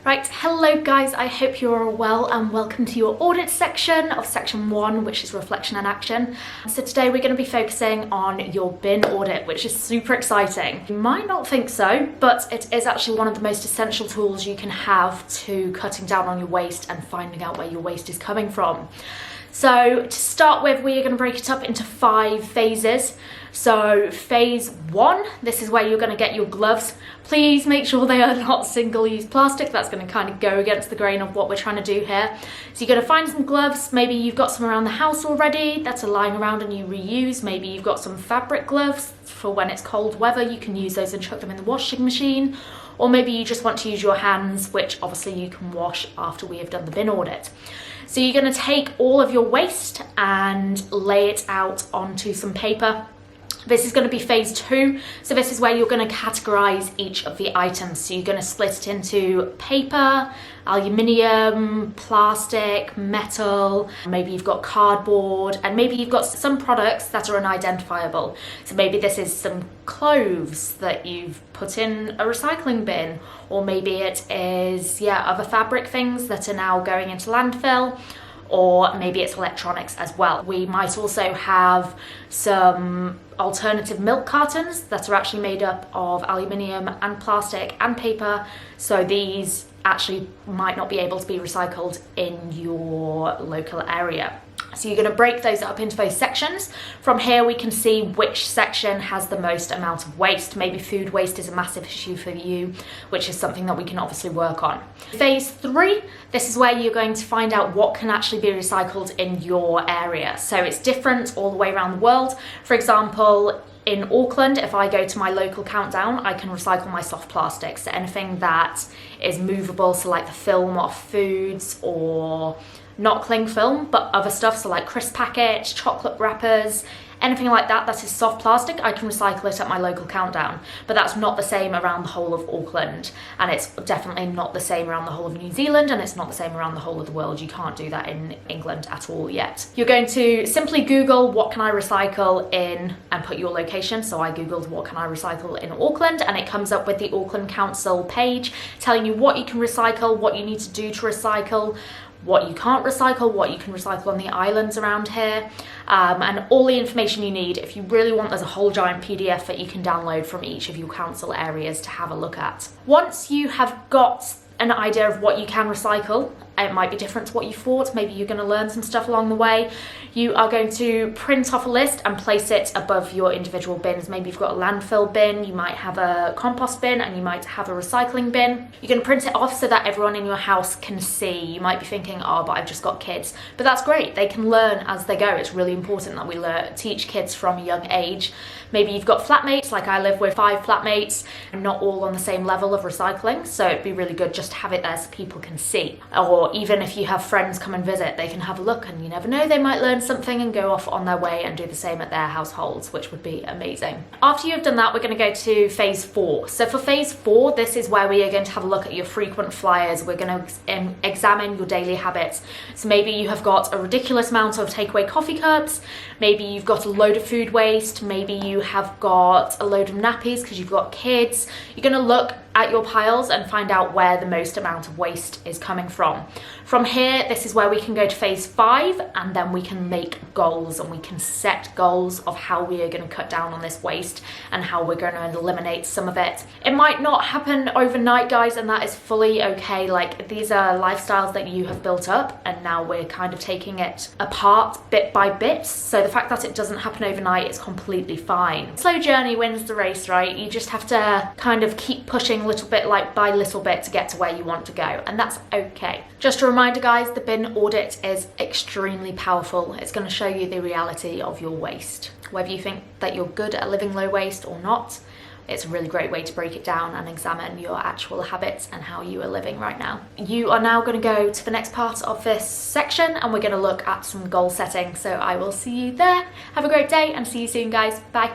Right, hello guys, I hope you're all well and welcome to your audit section of section 1, which is reflection and action. So today we're going to be focusing on your bin audit, which is super exciting. You might not think so, but it is actually one of the most essential tools you can have to cutting down on your waste and finding out where your waste is coming from. So to start with, we are going to break it up into 5 phases. So phase 1, this is where you're going to get your gloves. Please make sure they are not single-use plastic. That's going to kind of go against the grain of what we're trying to do here. So you're going to find some gloves. Maybe you've got some around the house already that are lying around and you reuse. Maybe you've got some fabric gloves for when it's cold weather. You can use those and chuck them in the washing machine. Or maybe you just want to use your hands, which obviously you can wash after we have done the bin audit. So you're going to take all of your waste and lay it out onto some paper. This is going to be phase 2. So this is where you're going to categorize each of the items. So you're going to split it into paper, aluminium, plastic, metal, maybe you've got cardboard, and maybe you've got some products that are unidentifiable. So maybe this is some clothes that you've put in a recycling bin, or maybe it is, other fabric things that are now going into landfill. Or maybe it's electronics as well. We might also have some alternative milk cartons that are actually made up of aluminium and plastic and paper. So these actually might not be able to be recycled in your local area. So you're going to break those up into those sections. From here we can see which section has the most amount of waste. Maybe food waste is a massive issue for you, which is something that we can obviously work on. Phase 3, this is where you're going to find out what can actually be recycled in your area. So it's different all the way around the world. For example, in Auckland, if I go to my local countdown, I can recycle my soft plastics. So anything that is movable, so like the film off foods, or not cling film, but other stuff, so like crisp packets, chocolate wrappers, anything like that that is soft plastic, I can recycle it at my local countdown. But that's not the same around the whole of Auckland, and it's definitely not the same around the whole of New Zealand, and it's not the same around the whole of the world. You can't do that in England at all yet. You're going to simply Google what can I recycle in and put your location. So I googled what can I recycle in Auckland, and it comes up with the Auckland Council page telling you what you can recycle, what you need to do to recycle, what you can't recycle, what you can recycle on the islands around here, and all the information you need. If you really want, there's a whole giant PDF that you can download from each of your council areas to have a look at. Once you have got an idea of what you can recycle, it might be different to what you thought. Maybe you're going to learn some stuff along the way. You are going to print off a list and place it above your individual bins. Maybe you've got a landfill bin, you might have a compost bin, and you might have a recycling bin. You're going to print it off so that everyone in your house can see. You might be thinking, oh, but I've just got kids. But that's great. They can learn as they go. It's really important that we teach kids from a young age. Maybe you've got flatmates, like I live with 5 flatmates, and not all on the same level of recycling. So it'd be really good just to have it there so people can see. Or even if you have friends come and visit, they can have a look, and you never know, they might learn something and go off on their way and do the same at their households, which would be amazing. After you've done that, we're going to go to phase 4. So for phase 4, this is where we are going to have a look at your frequent flyers. We're going to examine your daily habits. So maybe you have got a ridiculous amount of takeaway coffee cups, maybe you've got a load of food waste, maybe you have got a load of nappies because you've got kids. You're going to look at your piles and find out where the most amount of waste is coming from. From here, this is where we can go to phase 5, and then we can make goals, and we can set goals of how we are going to cut down on this waste and how we're going to eliminate some of it. It might not happen overnight, guys, and that is fully okay. Like, these are lifestyles that you have built up, and now we're kind of taking it apart bit by bit. So the fact that it doesn't happen overnight is completely fine. Slow journey wins the race, right? You just have to kind of keep pushing little bit by little bit to get to where you want to go, and that's okay. Just a reminder, guys, the bin audit is extremely powerful. It's going to show you the reality of your waste. Whether you think that you're good at living low waste or not, it's a really great way to break it down and examine your actual habits and how you are living right now. You are now going to go to the next part of this section, and we're going to look at some goal setting. So I will see you there. Have a great day and see you soon, guys. Bye.